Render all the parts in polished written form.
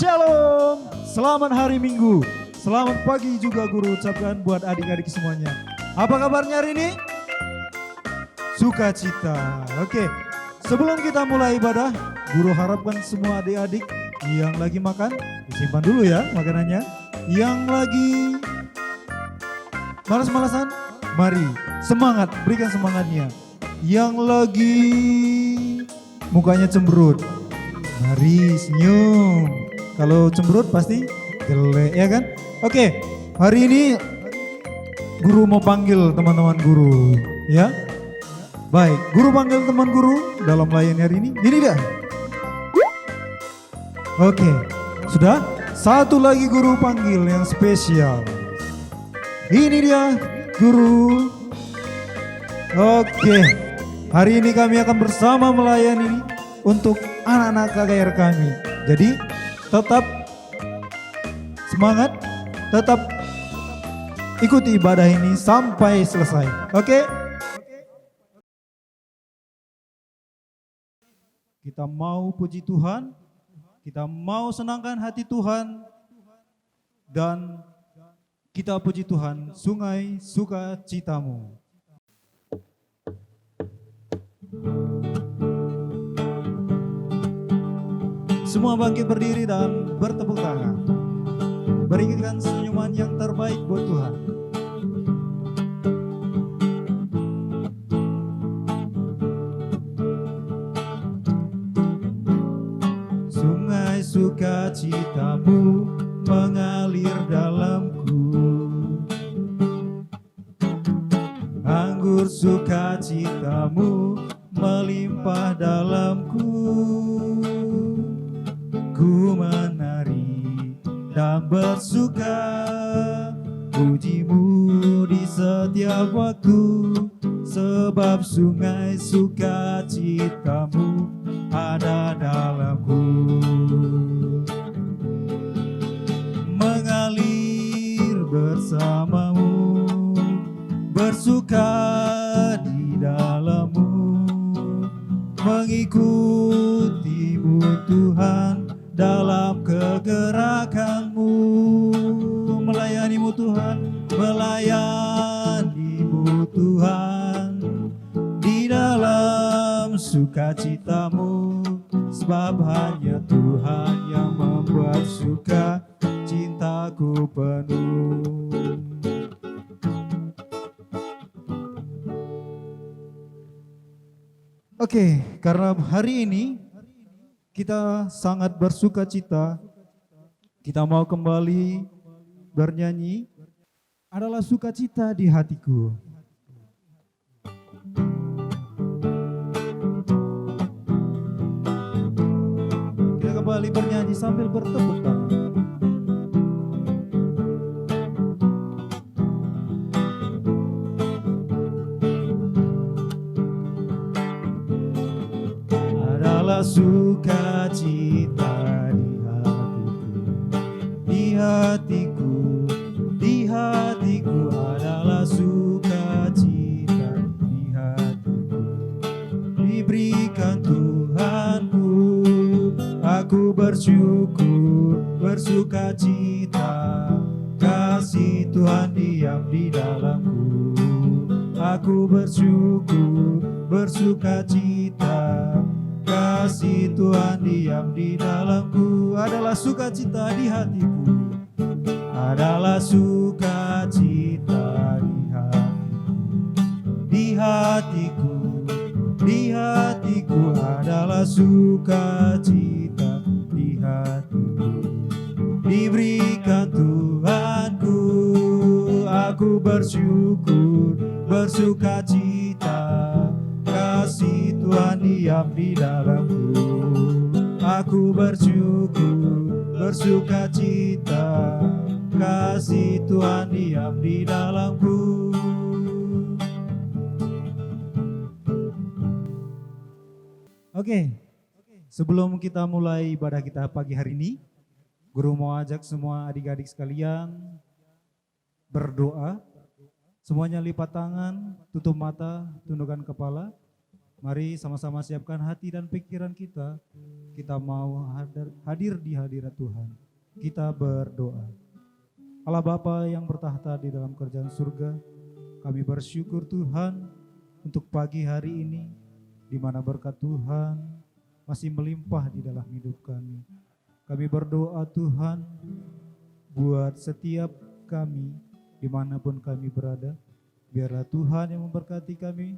Shalom, selamat hari Minggu, selamat pagi juga guru ucapkan buat adik-adik semuanya. Apa kabarnya hari ini? Sukacita. Oke, sebelum kita mulai ibadah, guru harapkan semua adik-adik yang lagi makan, disimpan dulu ya makanannya. Yang lagi malas-malasan, mari semangat, berikan semangatnya. Yang lagi mukanya cemberut, mari senyum. Kalau cemberut pasti jelek ya kan? Oke, hari ini guru mau panggil teman-teman guru ya. Baik, guru panggil teman guru dalam layan hari ini. Ini dia. Oke, sudah. Satu lagi guru panggil yang spesial. Ini dia guru. Oke, hari ini kami akan bersama melayani untuk anak-anak KKR kami. Jadi tetap semangat, tetap ikuti ibadah ini sampai selesai. Oke? Kita mau puji Tuhan, kita mau senangkan hati Tuhan, dan kita puji Tuhan, sungai sukacitamu. Semua bangkit berdiri dan bertepuk tangan. Berikan senyuman yang terbaik buat Tuhan. Sungai sukacitamu mengalir dalamku. Anggur sukacitamu melimpah dalamku. Ku menari dan bersuka, pujimu di setiap waktu, sebab sungai sukacitamu ada dalamku. Mengalir bersamamu, bersuka di dalammu, mengikutimu Tuhan dalam kegerakanmu, melayanimu Tuhan, melayanimu Tuhan, di dalam sukacitamu, sebab hanya Tuhan yang membuat suka cintaku penuh. Oke, karena hari ini kita sangat bersuka cita, kita mau kembali bernyanyi, adalah sukacita di hatiku. Kita kembali bernyanyi sambil bertepuk tangan. Adalah sukacita di hatiku, di hatiku adalah sukacita di hatiku. Diberikan Tuhanku, aku bersyukur, bersukacita, kasih Tuhan diam di dalamku. Aku bersyukur, bersukacita, kasih Tuhan diam di dalamku. Adalah sukacita di hatiku, adalah sukacita di hatiku, di hatiku adalah sukacita di hatiku. Diberikan Tuhanku, aku bersyukur, bersukacita, kasih Tuhan diam di dalamku. Aku bersyukur, bersukacita, kasih Tuhan diam di dalamku. Oke, sebelum kita mulai ibadah kita pagi hari ini, guru mau ajak semua adik-adik sekalian berdoa. Semuanya lipat tangan, tutup mata, tundukkan kepala. Mari sama-sama siapkan hati dan pikiran kita. Kita mau hadir di hadirat Tuhan. Kita berdoa. Allah Bapa yang bertahta di dalam kerajaan surga, kami bersyukur Tuhan untuk pagi hari ini, di mana berkat Tuhan masih melimpah di dalam hidup kami. Kami berdoa Tuhan buat setiap kami dimanapun kami berada, biarlah Tuhan yang memberkati kami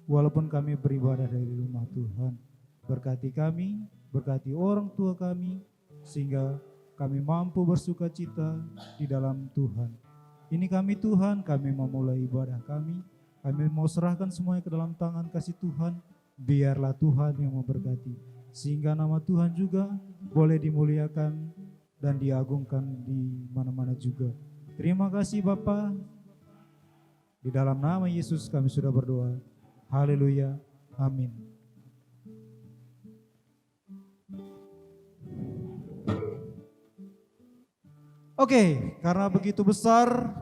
walaupun kami beribadah dari rumah Tuhan. Berkati kami, berkati orang tua kami, sehingga kami mampu bersuka cita di dalam Tuhan. Ini kami Tuhan, kami memulai ibadah kami mau serahkan semuanya ke dalam tangan kasih Tuhan. Biarlah Tuhan yang memberkati, sehingga nama Tuhan juga boleh dimuliakan dan diagungkan di mana-mana juga. Terima kasih Bapa. Di dalam nama Yesus kami sudah berdoa. Haleluya. Amin. Oke, karena begitu besar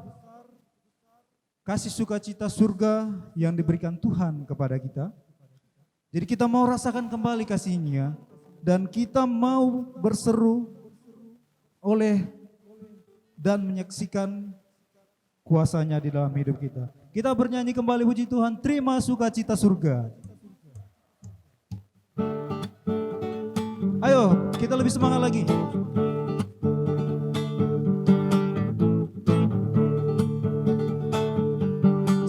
kasih sukacita surga yang diberikan Tuhan kepada kita, jadi kita mau rasakan kembali kasih-Nya dan kita mau berseru oleh dan menyaksikan kuasa-Nya di dalam hidup kita. Kita bernyanyi kembali puji Tuhan, terima sukacita surga. Ayo, kita lebih semangat lagi.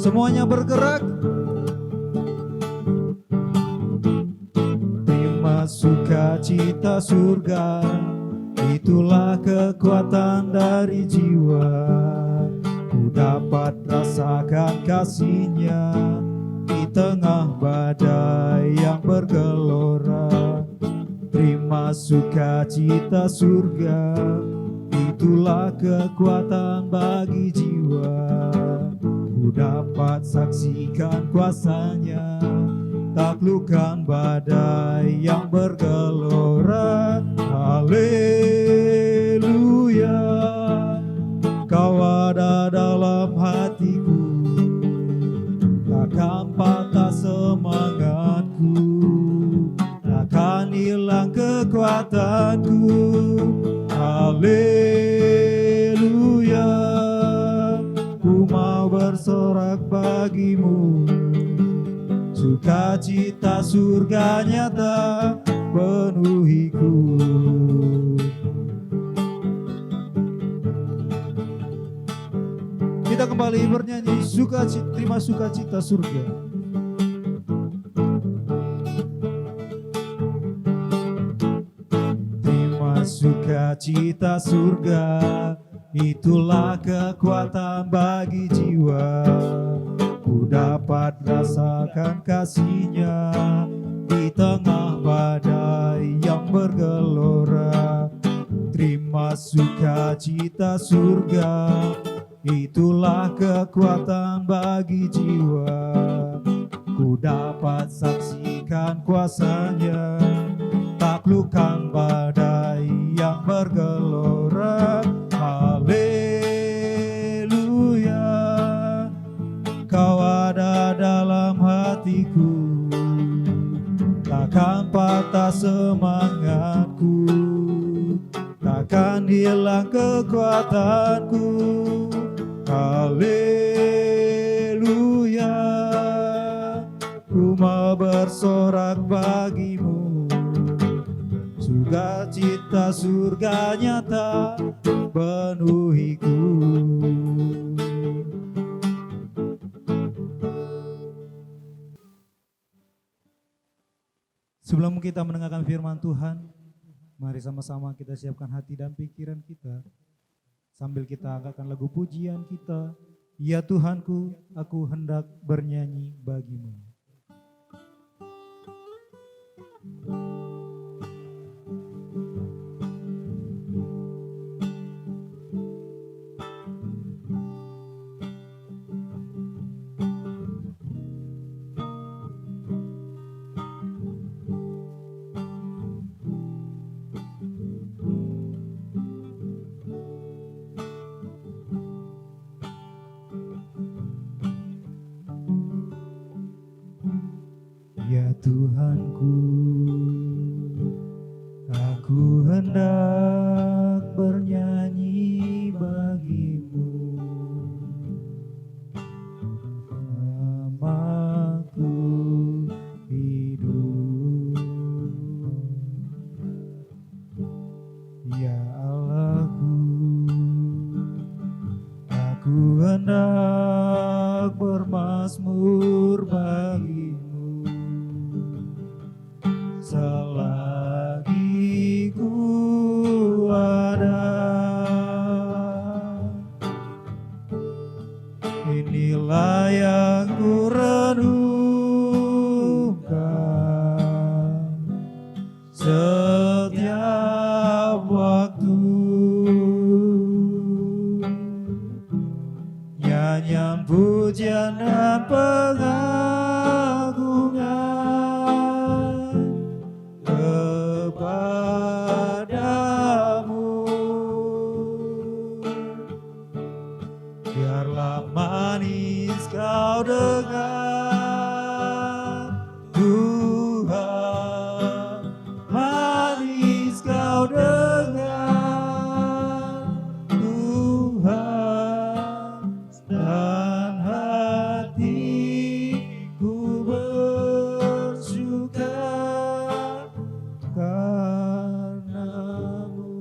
Semuanya bergerak. Terima sukacita surga, itulah kekuatan dari jiwa. Ku dapat rasakan kasih-Nya di tengah badai yang bergelora. Terima sukacita surga, itulah kekuatan bagi jiwa. Ku dapat saksikan kuasa-Nya, taklukkan badai yang bergelora. Haleluya, Kau ada dalam hatiku, takkan patah semangatku, takkan hilang kekuatanku. Haleluya, ku mau bersorak bagimu, sukacita surga nyata penuhiku. Kita kembali bernyanyi sukacita, terima sukacita surga. Terima sukacita surga, itulah kekuatan bagi jiwa. Ku dapat rasakan kasih-Nya di tengah badai yang bergelora. Terima sukacita surga, itulah kekuatan bagi jiwa. Ku dapat saksikan kuasa-Nya, taklukkan badai yang bergelora. Haleluya, Kau ada dalam hatiku, takkan patah semangatku, takkan hilang kekuatanku. Haleluya, ku mau bersorak bagimu, sukacita surga nyata penuhiku. Sebelum kita mendengarkan firman Tuhan, mari sama-sama kita siapkan hati dan pikiran kita, sambil kita angkatkan lagu pujian kita, Ya Tuhanku, aku hendak bernyanyi bagimu. Tuhanku, aku hendak bernyanyi bagimu. Namaku hidup, ya Allahku, aku hendak bermazmur bagimu. Selagi ku ada, inilah yang ku renungkan setiap waktu. Nyanyian pujian dan pengagungan kepadamu. Biarlah manis kau dengar, Tuhan, manis kau dengar, Tuhan, dan hatiku bersuka karenamu.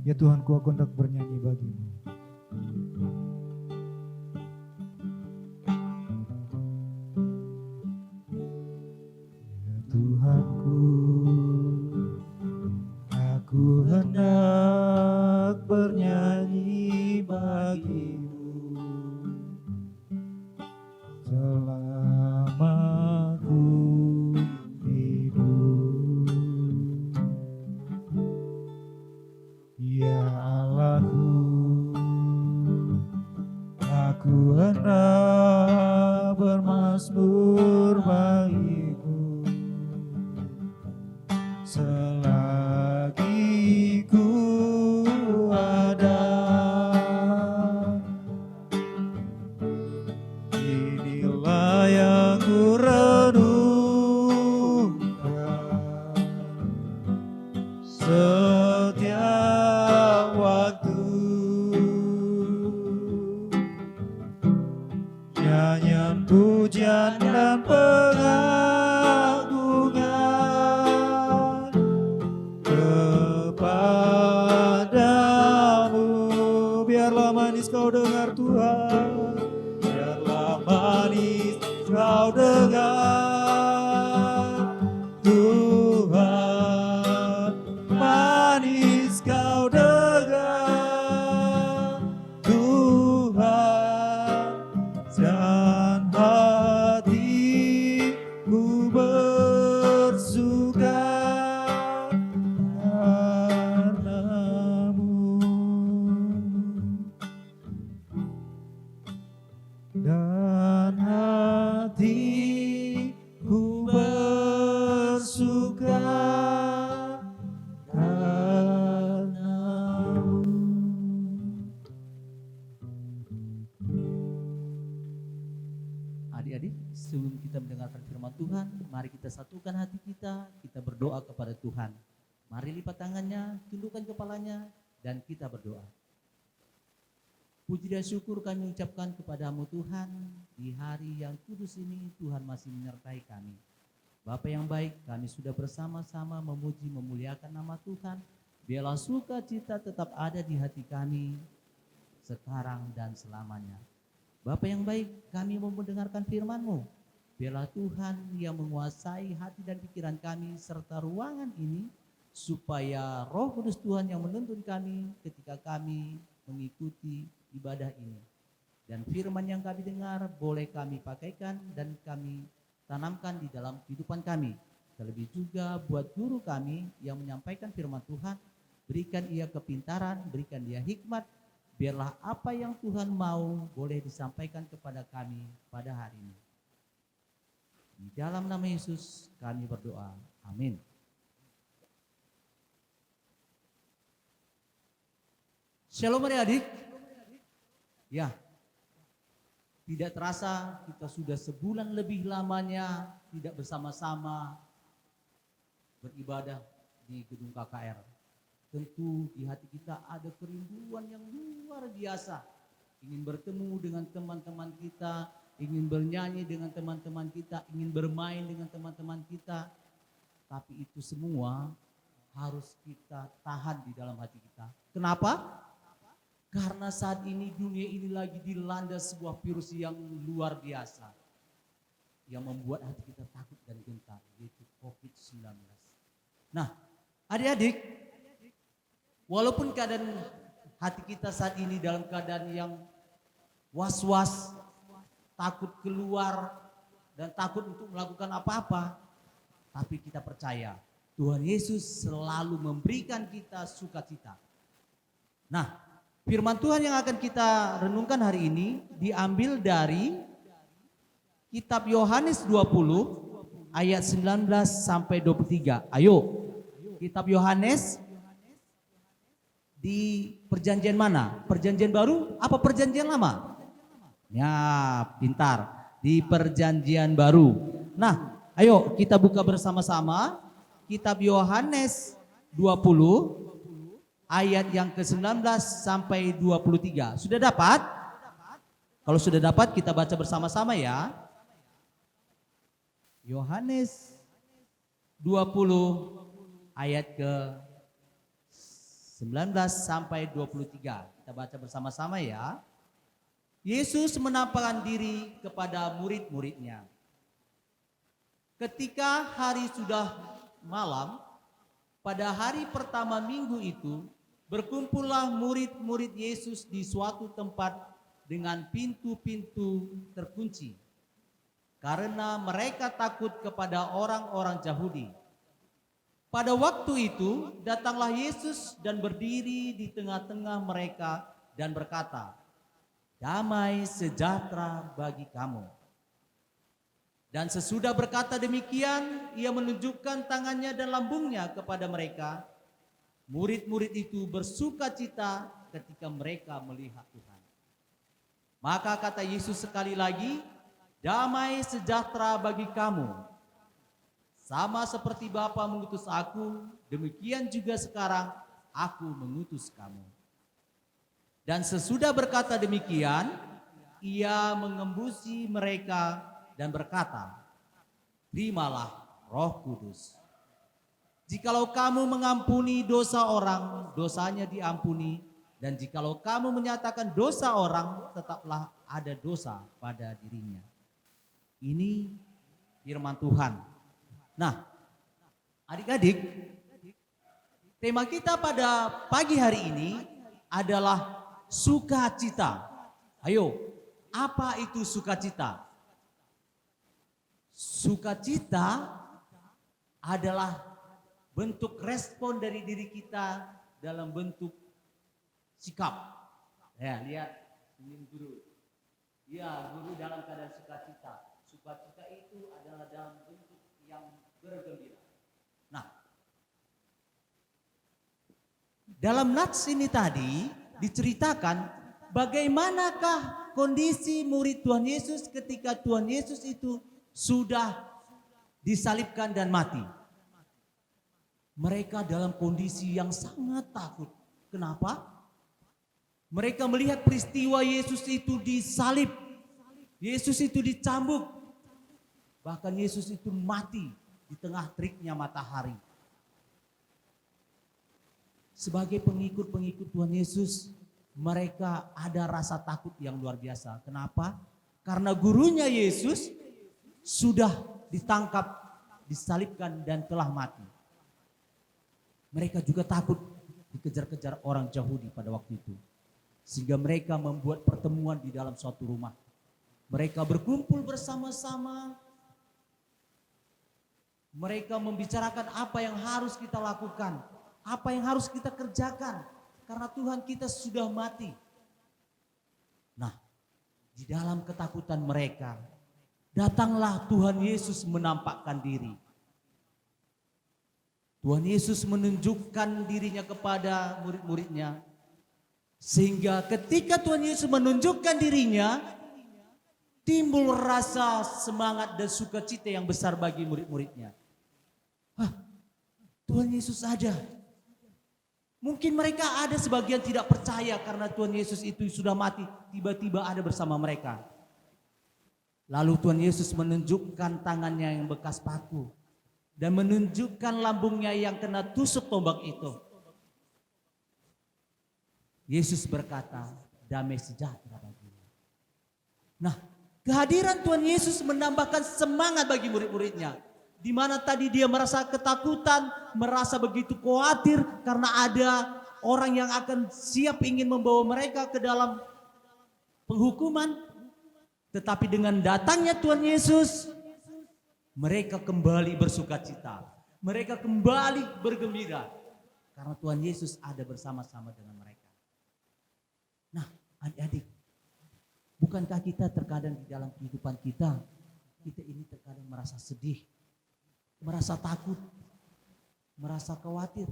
Ya Tuhanku, aku hendak bernyanyi bagimu. Ya Tuhanku, aku hendak bernyanyi bagimu. Selama ku hidup, ya Allahku, aku hendak bermazmur bagimu. Selagi ku ada, inilah yang ku renungkan setiap waktu. Nyanyian pujian dan pengagungan kepadamu. Biarlah manis kau dengar Tuhan, biarlah manis kau dengar, Tuhan, manis kau dengar, Tuhan, dan hatiku bersuka karenamu. Dan hatiku bersuka karenamu. Adik-adik, sebelum kita mendengarkan firman Tuhan, mari kita satukan hati kita berdoa kepada Tuhan. Mari lipat tangannya, tundukkan kepalanya, dan kita berdoa. Puji dan syukur kami ucapkan kepadamu Tuhan, di hari yang kudus ini Tuhan masih menyertai kami. Bapa yang baik, kami sudah bersama-sama memuji memuliakan nama Tuhan. Biarlah sukacita tetap ada di hati kami sekarang dan selamanya. Bapa yang baik, kami mau mendengarkan firman-Mu. Biarlah Tuhan yang menguasai hati dan pikiran kami serta ruangan ini, supaya Roh Kudus Tuhan yang menuntun kami ketika kami mengikuti ibadah ini. Dan firman yang kami dengar boleh kami pakaikan dan kami tanamkan di dalam kehidupan kami. Terlebih juga buat guru kami yang menyampaikan firman Tuhan, berikan ia kepintaran, berikan dia hikmat. Biarlah apa yang Tuhan mau boleh disampaikan kepada kami pada hari ini. Di dalam nama Yesus kami berdoa. Amin. Shalom adik-adik. Ya, Tidak terasa kita sudah sebulan lebih lamanya tidak bersama-sama beribadah di gedung KKR. Tentu di hati kita ada kerinduan yang luar biasa. Ingin bertemu dengan teman-teman kita, ingin bernyanyi dengan teman-teman kita, ingin bermain dengan teman-teman kita. Tapi itu semua harus kita tahan di dalam hati kita. Kenapa? Karena saat ini dunia ini lagi dilanda sebuah virus yang luar biasa. Yang membuat hati kita takut dan gentar, yaitu COVID-19. Nah, adik-adik, walaupun keadaan hati kita saat ini dalam keadaan yang was-was, takut keluar, dan takut untuk melakukan apa-apa, tapi kita percaya Tuhan Yesus selalu memberikan kita sukacita. Nah, firman Tuhan yang akan kita renungkan hari ini diambil dari kitab Yohanes 20 ayat 19 sampai 23. Ayo, kitab Yohanes di perjanjian mana? Perjanjian baru apa perjanjian lama? Ya, pintar. Di perjanjian baru. Nah, ayo kita buka bersama-sama kitab Yohanes 20 ayat yang ke-19 sampai 23. Sudah dapat? Kalau sudah dapat kita baca bersama-sama ya. Yohanes 20 ayat ke-19 sampai 23. Kita baca bersama-sama ya. Yesus menampakkan diri kepada murid-muridnya. Ketika hari sudah malam, pada hari pertama minggu itu, berkumpullah murid-murid Yesus di suatu tempat dengan pintu-pintu terkunci. Karena mereka takut kepada orang-orang Yahudi. Pada waktu itu datanglah Yesus dan berdiri di tengah-tengah mereka dan berkata, "Damai sejahtera bagi kamu." Dan sesudah berkata demikian, ia menunjukkan tangannya dan lambungnya kepada mereka. Murid-murid itu bersuka cita ketika mereka melihat Tuhan. Maka kata Yesus sekali lagi, "Damai sejahtera bagi kamu. Sama seperti Bapa mengutus aku, demikian juga sekarang aku mengutus kamu." Dan sesudah berkata demikian, ia mengembusi mereka dan berkata, "Terimalah Roh Kudus. Jikalau kamu mengampuni dosa orang, dosanya diampuni. Dan jikalau kamu menyatakan dosa orang, tetaplah ada dosa pada dirinya." Ini firman Tuhan. Nah, adik-adik, tema kita pada pagi hari ini adalah sukacita. Ayo, apa itu sukacita? Sukacita adalah bentuk respon dari diri kita dalam bentuk sikap. Ya, lihat ini guru. Ya, guru dalam keadaan sukacita. Sukacita itu adalah dalam bentuk yang bergembira. Nah, dalam nats ini tadi diceritakan bagaimanakah kondisi murid Tuhan Yesus ketika Tuhan Yesus itu sudah disalibkan dan mati. Mereka dalam kondisi yang sangat takut. Kenapa? Mereka melihat peristiwa Yesus itu disalib. Yesus itu dicambuk. Bahkan Yesus itu mati di tengah teriknya matahari. Sebagai pengikut-pengikut Tuhan Yesus, mereka ada rasa takut yang luar biasa. Kenapa? Karena gurunya Yesus sudah ditangkap, disalibkan dan telah mati. Mereka juga takut dikejar-kejar orang Yahudi pada waktu itu. Sehingga mereka membuat pertemuan di dalam suatu rumah. Mereka berkumpul bersama-sama. Mereka membicarakan apa yang harus kita lakukan, apa yang harus kita kerjakan, karena Tuhan kita sudah mati. Nah, di dalam ketakutan mereka, datanglah Tuhan Yesus menampakkan diri. Tuhan Yesus menunjukkan dirinya kepada murid-muridnya. Sehingga ketika Tuhan Yesus menunjukkan dirinya, timbul rasa semangat dan sukacita yang besar bagi murid-muridnya. Tuhan Yesus ada. Mungkin mereka ada sebagian tidak percaya karena Tuhan Yesus itu sudah mati, tiba-tiba ada bersama mereka. Lalu Tuhan Yesus menunjukkan tangannya yang bekas paku dan menunjukkan lambungnya yang kena tusuk tombak itu. Yesus berkata, damai sejahtera bagimu. Nah, kehadiran Tuhan Yesus menambahkan semangat bagi murid-muridnya. Di mana tadi dia merasa ketakutan, merasa begitu khawatir karena ada orang yang akan siap ingin membawa mereka ke dalam penghukuman. Tetapi dengan datangnya Tuhan Yesus, mereka kembali bersukacita. Mereka kembali bergembira. Karena Tuhan Yesus ada bersama-sama dengan mereka. Nah, adik-adik, bukankah kita terkadang di dalam kehidupan kita ini terkadang merasa sedih, merasa takut, merasa khawatir.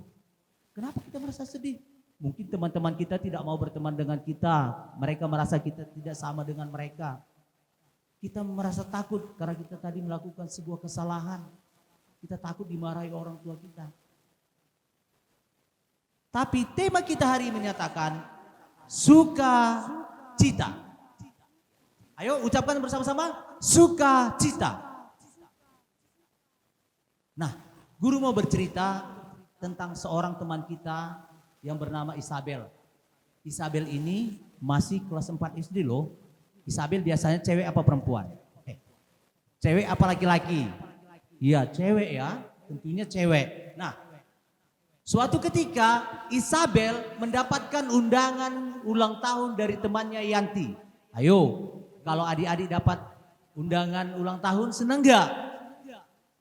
Kenapa kita merasa sedih? Mungkin teman-teman kita tidak mau berteman dengan kita. Mereka merasa kita tidak sama dengan mereka. Kita merasa takut karena kita tadi melakukan sebuah kesalahan. Kita takut dimarahi orang tua kita. Tapi tema kita hari ini menyatakan sukacita. Ayo ucapkan bersama-sama, sukacita. Nah, guru mau bercerita tentang seorang teman kita yang bernama Isabel. Isabel ini masih kelas 4 SD loh. Isabel biasanya cewek apa perempuan? Cewek apa laki-laki? Iya, cewek ya, tentunya cewek. Nah, suatu ketika Isabel mendapatkan undangan ulang tahun dari temannya Yanti. Ayo, kalau adik-adik dapat undangan ulang tahun senang gak?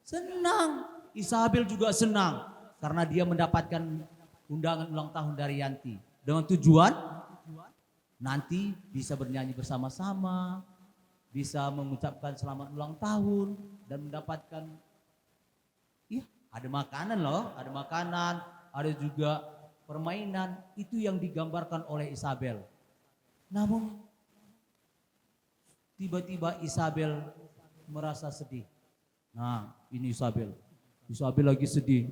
Senang. Isabel juga senang karena dia mendapatkan undangan ulang tahun dari Yanti. Dengan tujuan nanti bisa bernyanyi bersama-sama, bisa mengucapkan selamat ulang tahun dan mendapatkan ada makanan loh, ada makanan, ada juga permainan. Itu yang digambarkan oleh Isabel. Namun tiba-tiba Isabel merasa sedih. Nah, ini Isabel. Isabel lagi sedih.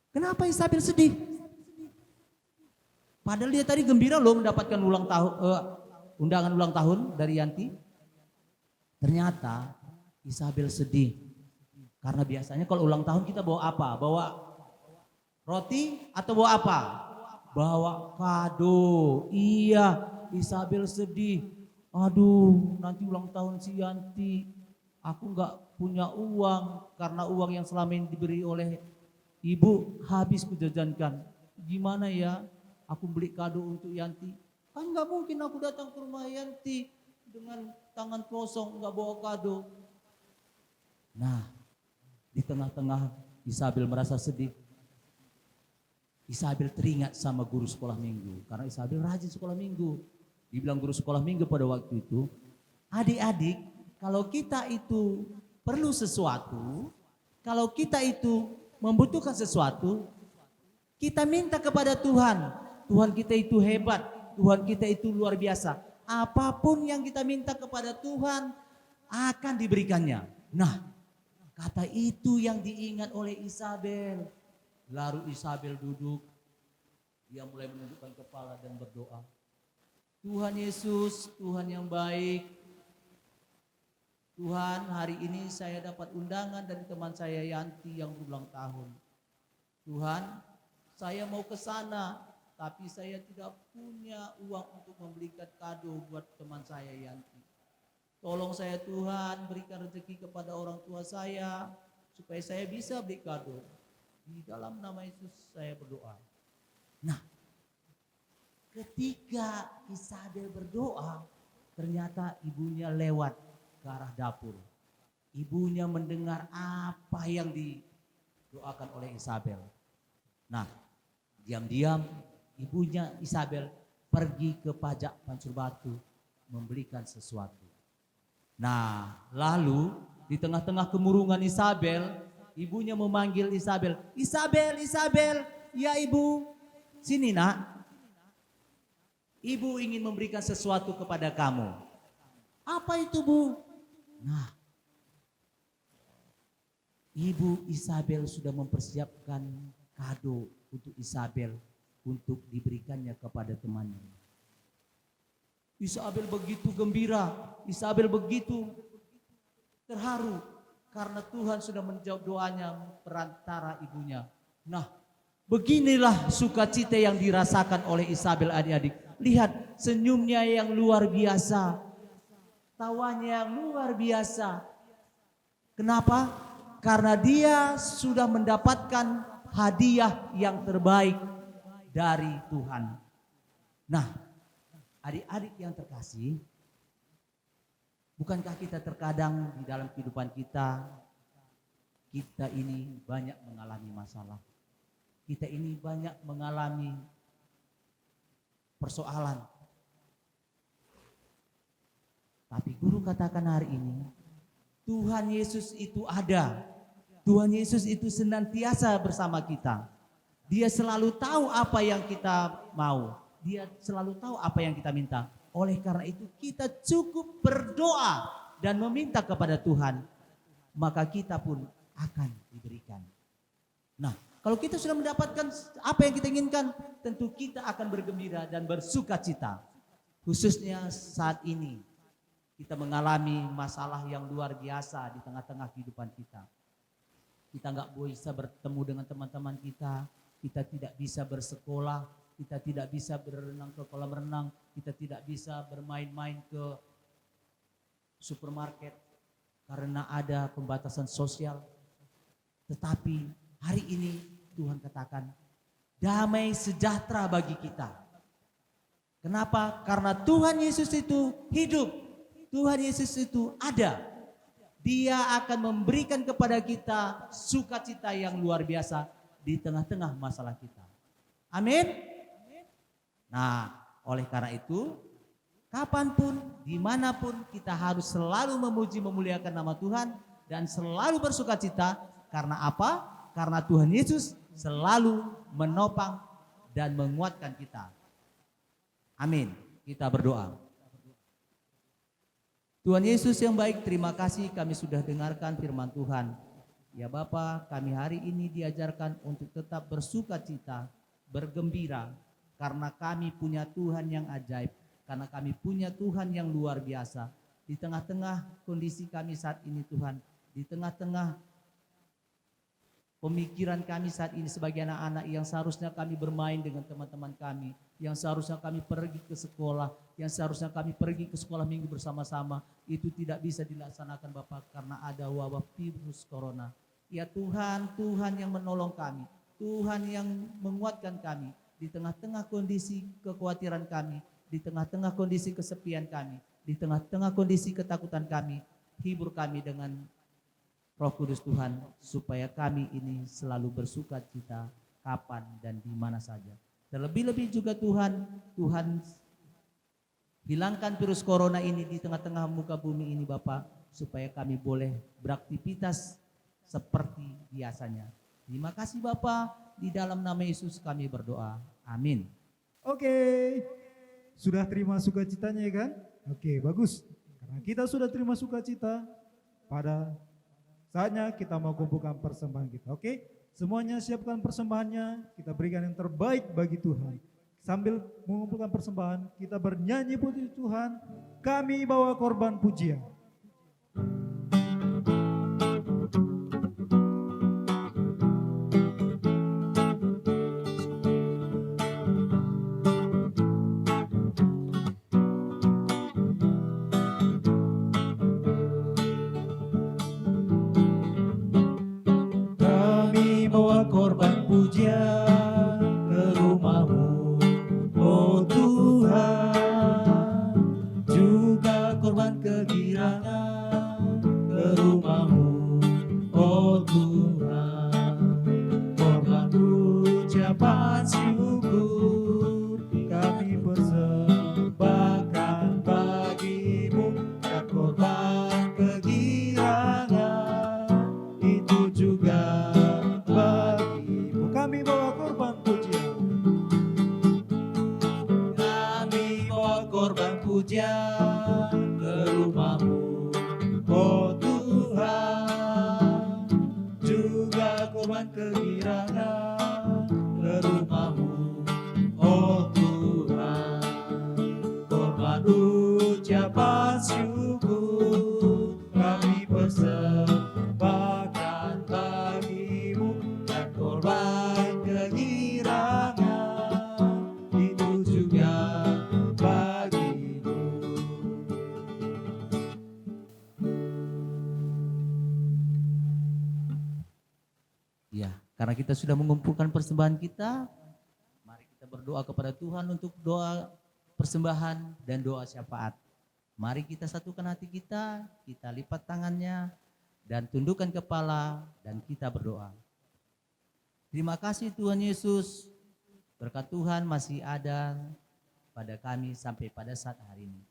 Kenapa Isabel sedih? Padahal dia tadi gembira loh mendapatkan undangan ulang tahun dari Yanti. Ternyata Isabel sedih. Karena biasanya kalau ulang tahun kita bawa apa? Bawa roti atau bawa apa? Bawa kado. Iya, Isabel sedih. Aduh, nanti ulang tahun si Yanti, aku nggak punya uang karena uang yang selama ini diberi oleh ibu habis kujajankan. Gimana ya? Aku beli kado untuk Yanti. Kan nggak mungkin aku datang ke rumah Yanti dengan tangan kosong nggak bawa kado. Nah, di tengah-tengah Isabel merasa sedih. Isabel teringat sama guru sekolah minggu karena Isabel rajin sekolah minggu. Dibilang guru sekolah minggu pada waktu itu, adik-adik, kalau kita itu perlu sesuatu, kalau kita itu membutuhkan sesuatu, kita minta kepada Tuhan. Tuhan kita itu hebat, Tuhan kita itu luar biasa. Apapun yang kita minta kepada Tuhan akan diberikannya. Nah, kata itu yang diingat oleh Isabel. Lalu Isabel duduk, dia mulai menundukkan kepala dan berdoa. Tuhan Yesus, Tuhan yang baik. Tuhan, hari ini saya dapat undangan dari teman saya Yanti yang berulang tahun. Tuhan, saya mau ke sana, tapi saya tidak punya uang untuk membelikan kado buat teman saya Yanti. Tolong saya Tuhan, berikan rezeki kepada orang tua saya, supaya saya bisa beli kado. Di dalam nama Yesus saya berdoa. Nah, ketika Isabel berdoa, ternyata ibunya lewat ke arah dapur. Ibunya mendengar apa yang didoakan oleh Isabel. Nah, diam-diam ibunya Isabel pergi ke pajak Pancur Batu membelikan sesuatu. Nah, lalu di tengah-tengah kemurungan Isabel, ibunya memanggil Isabel. Isabel, Isabel, ya ibu, sini nak. Ibu ingin memberikan sesuatu kepada kamu. Apa itu, Bu? Nah, Ibu Isabel sudah mempersiapkan kado untuk Isabel untuk diberikannya kepada temannya. Isabel begitu gembira, Isabel begitu terharu karena Tuhan sudah menjawab doanya perantara ibunya. Nah, beginilah sukacita yang dirasakan oleh Isabel, adik-adik. Lihat senyumnya yang luar biasa, tawanya yang luar biasa. Kenapa? Karena dia sudah mendapatkan hadiah yang terbaik dari Tuhan. Nah, adik-adik yang terkasih, bukankah kita terkadang di dalam kehidupan kita ini banyak mengalami masalah. Kita ini banyak mengalami persoalan. Tapi guru katakan hari ini, Tuhan Yesus itu ada. Tuhan Yesus itu senantiasa bersama kita. Dia selalu tahu apa yang kita mau. Dia selalu tahu apa yang kita minta. Oleh karena itu kita cukup berdoa dan meminta kepada Tuhan. Maka kita pun akan diberikan. Nah, kalau kita sudah mendapatkan apa yang kita inginkan, tentu kita akan bergembira dan bersuka cita. Khususnya saat ini kita mengalami masalah yang luar biasa di tengah-tengah kehidupan kita. Kita nggak bisa bertemu dengan teman-teman kita tidak bisa bersekolah, kita tidak bisa berenang ke kolam renang, kita tidak bisa bermain-main ke supermarket karena ada pembatasan sosial. Tetapi hari ini Tuhan katakan damai sejahtera bagi kita. Kenapa? Karena Tuhan Yesus itu hidup, Tuhan Yesus itu ada. Dia akan memberikan kepada kita sukacita yang luar biasa di tengah-tengah masalah kita. Amin. Nah, oleh karena itu, kapanpun, dimanapun kita harus selalu memuji memuliakan nama Tuhan dan selalu bersukacita. Karena apa? Karena Tuhan Yesus selalu menopang dan menguatkan kita. Amin. Kita berdoa. Tuhan Yesus yang baik, terima kasih kami sudah dengarkan firman Tuhan. Ya Bapa, kami hari ini diajarkan untuk tetap bersukacita, bergembira, karena kami punya Tuhan yang ajaib, karena kami punya Tuhan yang luar biasa. Di tengah-tengah kondisi kami saat ini Tuhan, di tengah-tengah pemikiran kami saat ini sebagai anak-anak yang seharusnya kami bermain dengan teman-teman kami, yang seharusnya kami pergi ke sekolah, yang seharusnya kami pergi ke sekolah minggu bersama-sama, itu tidak bisa dilaksanakan Bapak karena ada wabah virus corona. Ya Tuhan, Tuhan yang menolong kami, Tuhan yang menguatkan kami di tengah-tengah kondisi kekhawatiran kami, di tengah-tengah kondisi kesepian kami, di tengah-tengah kondisi ketakutan kami, hibur kami dengan Roh Kudus Tuhan, supaya kami ini selalu bersuka cita kapan dan di mana saja. Terlebih-lebih juga Tuhan hilangkan virus corona ini di tengah-tengah muka bumi ini Bapak, supaya kami boleh beraktivitas seperti biasanya. Terima kasih Bapak, di dalam nama Yesus kami berdoa. Amin. Oke, sudah terima sukacitanya ya kan? Oke, bagus. Karena kita sudah terima sukacita, pada saatnya kita mau kumpulkan persembahan kita. Oke, semuanya siapkan persembahannya, kita berikan yang terbaik bagi Tuhan. Sambil mengumpulkan persembahan, kita bernyanyi puji Tuhan, kami bawa korban pujian. Kami bawa korban pujian ke rumah-Mu, oh Tuhan, juga korban kegirangan pujian ke rumah-Mu, oh Tuhan, juga korban kegirangan ke rumah-Mu, oh Tuhan, korban ucapan syukur kami persembahkan bagi-Mu, dan korban kegirangan itu juga bagi-Mu. Ya, karena kita sudah mengumpulkan persembahan kita, mari kita berdoa kepada Tuhan untuk doa persembahan dan doa syafaat. Mari kita satukan hati kita lipat tangannya, dan tundukkan kepala, dan kita berdoa. Terima kasih Tuhan Yesus, berkat Tuhan masih ada pada kami sampai pada saat hari ini.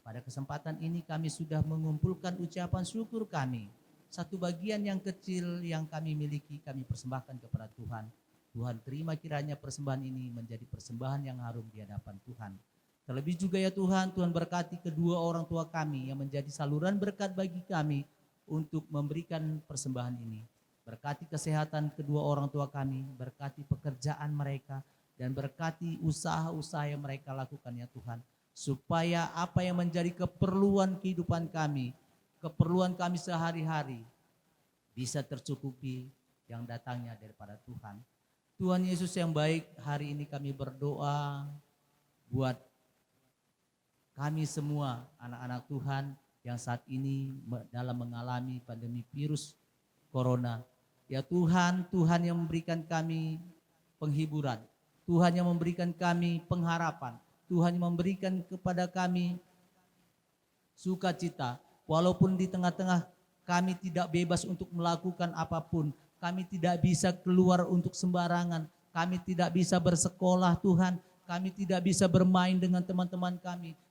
Pada kesempatan ini kami sudah mengumpulkan ucapan syukur kami. Satu bagian yang kecil yang kami miliki kami persembahkan kepada Tuhan. Tuhan terima kiranya persembahan ini menjadi persembahan yang harum di hadapan Tuhan. Terlebih juga ya Tuhan, Tuhan berkati kedua orang tua kami yang menjadi saluran berkat bagi kami untuk memberikan persembahan ini. Berkati kesehatan kedua orang tua kami, berkati pekerjaan mereka, dan berkati usaha-usaha yang mereka lakukan ya Tuhan. Supaya apa yang menjadi keperluan kehidupan kami, keperluan kami sehari-hari bisa tercukupi yang datangnya daripada Tuhan. Tuhan Yesus yang baik, hari ini kami berdoa buat kami semua anak-anak Tuhan yang saat ini dalam mengalami pandemi virus corona. Ya Tuhan, Tuhan yang memberikan kami penghiburan, Tuhan yang memberikan kami pengharapan, Tuhan yang memberikan kepada kami sukacita. Walaupun di tengah-tengah kami tidak bebas untuk melakukan apapun, kami tidak bisa keluar untuk sembarangan, kami tidak bisa bersekolah Tuhan, kami tidak bisa bermain dengan teman-teman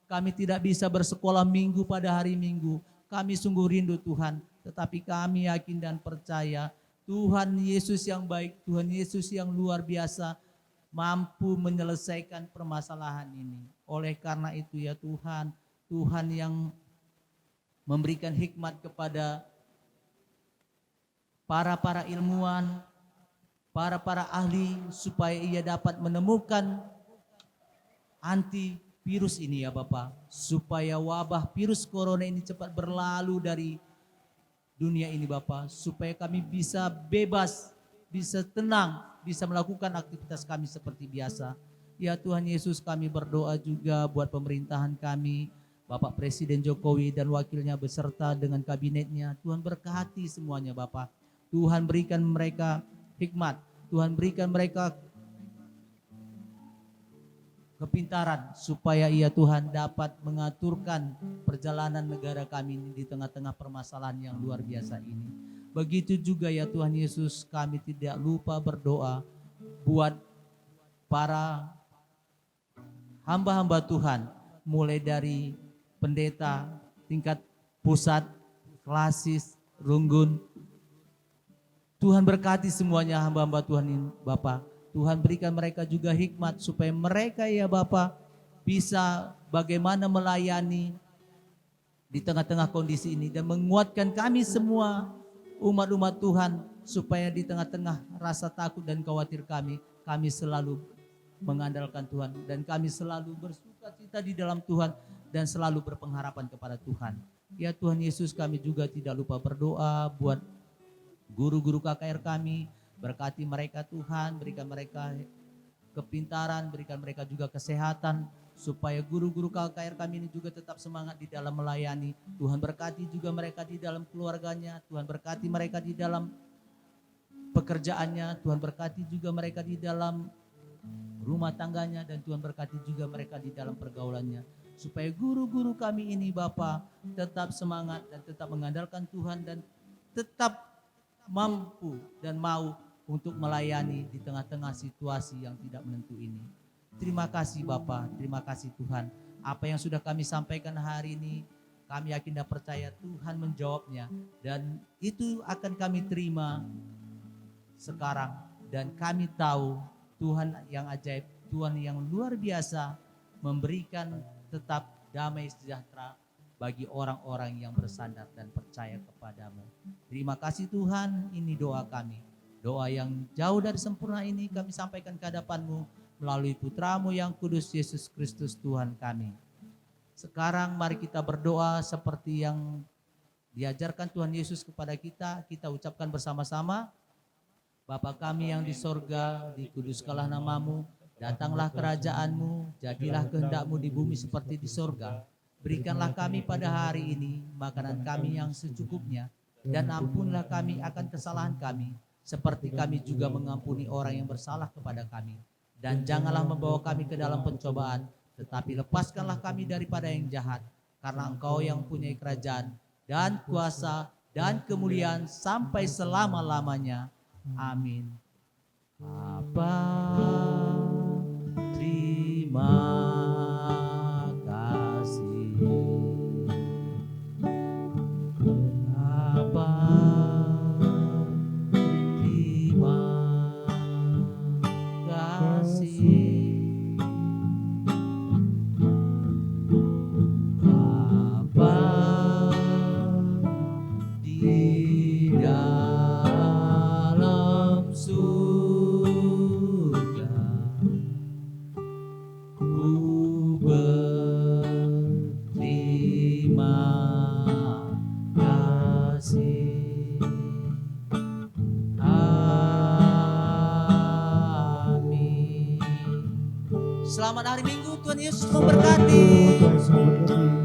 kami tidak bisa bersekolah minggu pada hari Minggu. Kami sungguh rindu Tuhan, tetapi kami yakin dan percaya Tuhan Yesus yang baik, Tuhan Yesus yang luar biasa mampu menyelesaikan permasalahan ini. Oleh karena itu ya Tuhan, Tuhan yang memberikan hikmat kepada para ilmuwan, para ahli supaya ia dapat menemukan antivirus ini ya Bapak, supaya wabah virus corona ini cepat berlalu dari dunia ini Bapak, supaya kami bisa bebas, bisa tenang, bisa melakukan aktivitas kami seperti biasa. Ya Tuhan Yesus, kami berdoa juga buat pemerintahan kami, Bapak Presiden Jokowi dan wakilnya beserta dengan kabinetnya. Tuhan berkati semuanya Bapak. Tuhan berikan mereka hikmat. Tuhan berikan mereka kepintaran supaya ia Tuhan dapat mengaturkan perjalanan negara kami di tengah-tengah permasalahan yang luar biasa ini. Begitu juga ya Tuhan Yesus, kami tidak lupa berdoa buat para hamba-hamba Tuhan, mulai dari pendeta tingkat pusat, klasis, runggun. Tuhan berkati semuanya hamba-hamba Tuhan ini Bapak. Tuhan berikan mereka juga hikmat supaya mereka ya Bapak bisa bagaimana melayani di tengah-tengah kondisi ini dan menguatkan kami semua umat-umat Tuhan supaya di tengah-tengah rasa takut dan khawatir kami selalu mengandalkan Tuhan dan kami selalu bersukacita di dalam Tuhan dan selalu berpengharapan kepada Tuhan. Ya Tuhan Yesus, kami juga tidak lupa berdoa buat guru-guru KKR kami, berkati mereka Tuhan, berikan mereka kepintaran, berikan mereka juga kesehatan, supaya guru-guru KKR kami ini juga tetap semangat di dalam melayani. Tuhan berkati juga mereka di dalam keluarganya, Tuhan berkati mereka di dalam pekerjaannya, Tuhan berkati juga mereka di dalam rumah tangganya, dan Tuhan berkati juga mereka di dalam pergaulannya. Supaya guru-guru kami ini Bapa tetap semangat dan tetap mengandalkan Tuhan dan tetap mampu dan mau untuk melayani di tengah-tengah situasi yang tidak menentu ini. Terima kasih Bapa, terima kasih Tuhan. Apa yang sudah kami sampaikan hari ini, kami yakin dan percaya Tuhan menjawabnya. Dan itu akan kami terima sekarang. Dan kami tahu Tuhan yang ajaib, Tuhan yang luar biasa memberikan tetap damai sejahtera bagi orang-orang yang bersandar dan percaya kepadamu. Terima kasih Tuhan, ini doa kami. Doa yang jauh dari sempurna ini kami sampaikan ke hadapan-Mu melalui Putramu yang kudus Yesus Kristus Tuhan kami. Sekarang mari kita berdoa seperti yang diajarkan Tuhan Yesus kepada kita. Kita ucapkan bersama-sama. Bapa kami yang di sorga, dikuduskanlah nama-Mu, datanglah kerajaan-Mu, jadilah kehendak-Mu di bumi seperti di sorga. Berikanlah kami pada hari ini makanan kami yang secukupnya, dan ampunlah kami akan kesalahan kami, seperti kami juga mengampuni orang yang bersalah kepada kami. Dan janganlah membawa kami ke dalam pencobaan, tetapi lepaskanlah kami daripada yang jahat, karena Engkau yang punya kerajaan, dan kuasa, dan kemuliaan sampai selama-lamanya. Amin. Bapa, terima Bapa, terima kasih. Bapa di dalam surga, ku berterima kasih. Amin. Selamat hari Minggu, Tuhan Yesus memberkati. Tuhan Yesus memberkati.